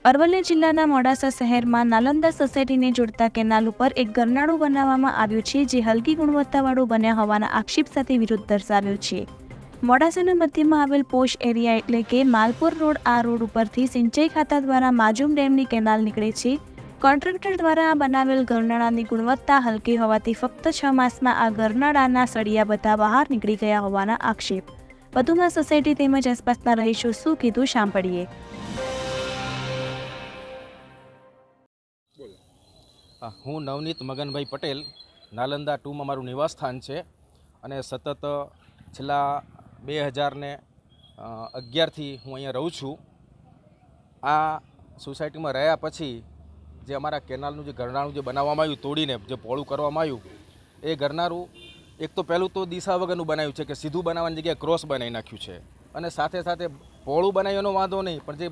અરવલ્લી જિલ્લાના મોડાસા શહેરમાં નાલંદા સોસાયટીને જોડતા કેનાલ ઉપર એક ગરનાળું બનાવવામાં આવ્યું છે, જે હલકી ગુણવત્તાવાળું બન્યા હોવાના આક્ષેપ સાથે વિરોધ દર્શાવ્યો છે। મોડાસાના મધ્યમાં આવેલ પોશ એરિયા એટલે કે માલપુર રોડ, આ રોડ ઉપરથી સિંચાઈ ખાતા દ્વારા માજુમ ડેમની કેનાલ નીકળે છે। કોન્ટ્રાક્ટર દ્વારા આ બનાવેલ ગરનાળાની ગુણવત્તા હલકી હોવાથી ફક્ત 6 માસમાં આ ગરનાળાના સળિયા બધા બહાર નીકળી ગયા હોવાના આક્ષેપ। વધુમાં સોસાયટી તેમજ આસપાસના રહીશો શું કીધું સાંભળીએ। હું નવનીત મગનભાઈ પટેલ, નાલંદા 2 માં મારું નિવાસસ્થાન છે અને સતત છેલ્લા 2011થી હું અહીંયા રહું છું। આ સોસાયટીમાં રહ્યા પછી જે અમારા કેનાલનું જે ગરનાળું જે બનાવવામાં આવ્યું, તોડીને જે પહોળું કરવામાં આવ્યું, એ ગરનાળું એક તો પહેલું તો દિશા વગરનું બનાવ્યું છે કે સીધું બનાવવાની જગ્યાએ ક્રોસ બનાવી નાખ્યું છે અને સાથે સાથે પહોળું બનાવ્યો વાંધો નહીં, પણ જે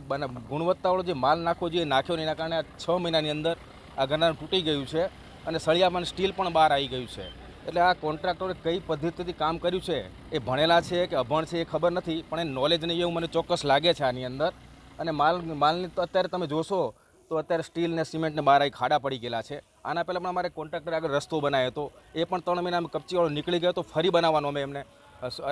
ગુણવત્તાવાળો જે માલ નાખવો જોઈએ નાખ્યો નહીં, એના કારણે 6 મહિનાની અંદર આ ગરનાળું તૂટી ગયું છે અને સળિયામાં સ્ટીલ પણ બહાર આવી ગયું છે। એટલે આ કોન્ટ્રાક્ટરે કઈ પદ્ધતિથી કામ કર્યું છે, એ ભણેલા છે કે અભણ છે એ ખબર નથી, પણ એ નોલેજ નહીં એવું મને ચોક્કસ લાગે છે આની અંદર। અને માલની તો અત્યારે તમે જોશો તો અત્યારે સ્ટીલ ને સિમેન્ટને બહાર આવી ખાડા પડી ગયેલા છે। આના પહેલાં પણ અમારે કોન્ટ્રાક્ટરે આગળ રસ્તો બનાવ્યો હતો, એ પણ 3 મહિનામાં કપચીવાળો નીકળી ગયો તો ફરી બનાવવાનો અમે એમને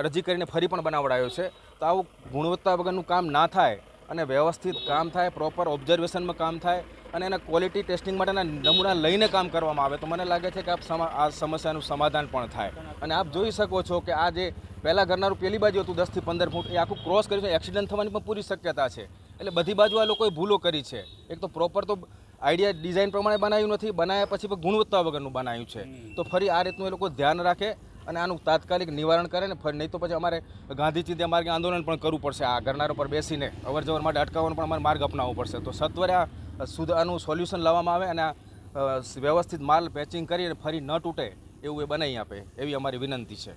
અરજી કરીને ફરી પણ બનાવડાયો છે। તો આવું ગુણવત્તા વગરનું કામ ના થાય અને વ્યવસ્થિત કામ થાય, પ્રોપર ઓબ્ઝર્વેશનમાં કામ થાય અને એના ક્વોલિટી ટેસ્ટિંગ માટેના નમૂના લઈને કામ કરવામાં આવે તો મને લાગે છે કે આ સમસ્યાનું સમાધાન પણ થાય। અને આપ જોઈ શકો છો કે આ જે પહેલાં ગરનાળું પેલી બાજુ હતું 10 થી 15 ફૂટ, એ આખું ક્રોસ કર્યું છે, એક્સિડન્ટ થવાની પણ પૂરી શક્યતા છે। એટલે બધી બાજુ આ લોકોએ ભૂલો કરી છે। એક તો પ્રોપર તો આઈડિયા ડિઝાઇન પ્રમાણે બનાવ્યું નથી, બનાવ્યા પછી પણ ગુણવત્તા વગરનું બનાવ્યું છે। તો ફરી આ રીતનું એ લોકો ધ્યાન રાખે અને આનું તાત્કાલિક નિવારણ કરે ને ફરી, નહીં તો પછી અમારે ગાંધી ચિંધ્યા માર્ગે આંદોલન પણ કરવું પડશે। આ ગરનાળા પર બેસીને અવરજવર માટે અટકાવવાનો પણ અમારે માર્ગ અપનાવવો પડશે। તો સત્વરે આનું સોલ્યુશન લાવવામાં આવે અને આ વ્યવસ્થિત માલ પેચિંગ કરીને ફરી ન તૂટે એવું એ બનાવી આપે એવી અમારી વિનંતી છે।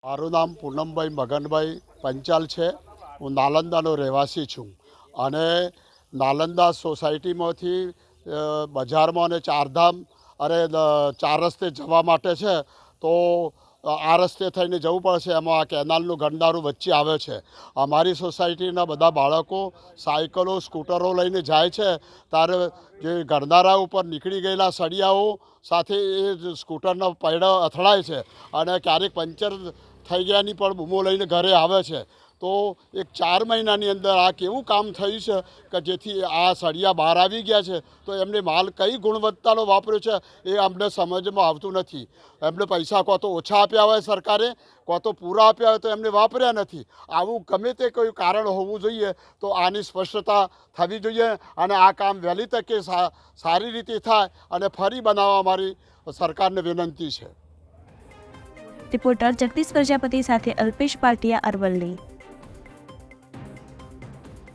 મારું નામ પૂનમભાઈ મગનભાઈ પંચાલ છે। હું નાલંદાનો રહેવાસી છું અને નાલંદા સોસાયટીમાંથી બજારમાં અને ચારધામ અને 4 રસ્તે જવા માટે છે તો આ રસ્તે થઈને જવું પડશે। એમાં આ કેનાલનું ગરનાળું વચ્ચે આવે છે। અમારી સોસાયટીના બધા બાળકો સાયકલો, સ્કૂટરો લઈને જાય છે, ત્યારે જે ગરનાળા ઉપર નીકળી ગયેલા સળિયાઓ સાથે એ સ્કૂટરના પૈડા અથડાય છે અને ક્યારેક પંચર થઈ ગયાની પણ બૂમો લઈને ઘરે આવે છે। તો એક 4 મહિનાની અંદર આ કેવું કામ થયું છે કે જેથી આ સળિયા બહાર આવી ગયા છે, તો એમને માલ કઈ ગુણવત્તાનો વાપર્યો છે એ અમને સમજમાં આવતું નથી। એમને પૈસા કાં તો ઓછા આપ્યા હોય સરકારે, કાં તો પૂરા આપ્યા હોય તો એમને વાપર્યા નથી। આવું ગમે તે કોઈ કારણ હોવું જોઈએ તો આની સ્પષ્ટતા થવી જોઈએ અને આ કામ વહેલી તકે સારી રીતે થાય અને ફરી બનાવવા મારી સરકારને વિનંતી છે। રિપોર્ટર જગદીશ પ્રજાપતિ સાથે અલ્પેશ પાટિયા, અરવલ્લી।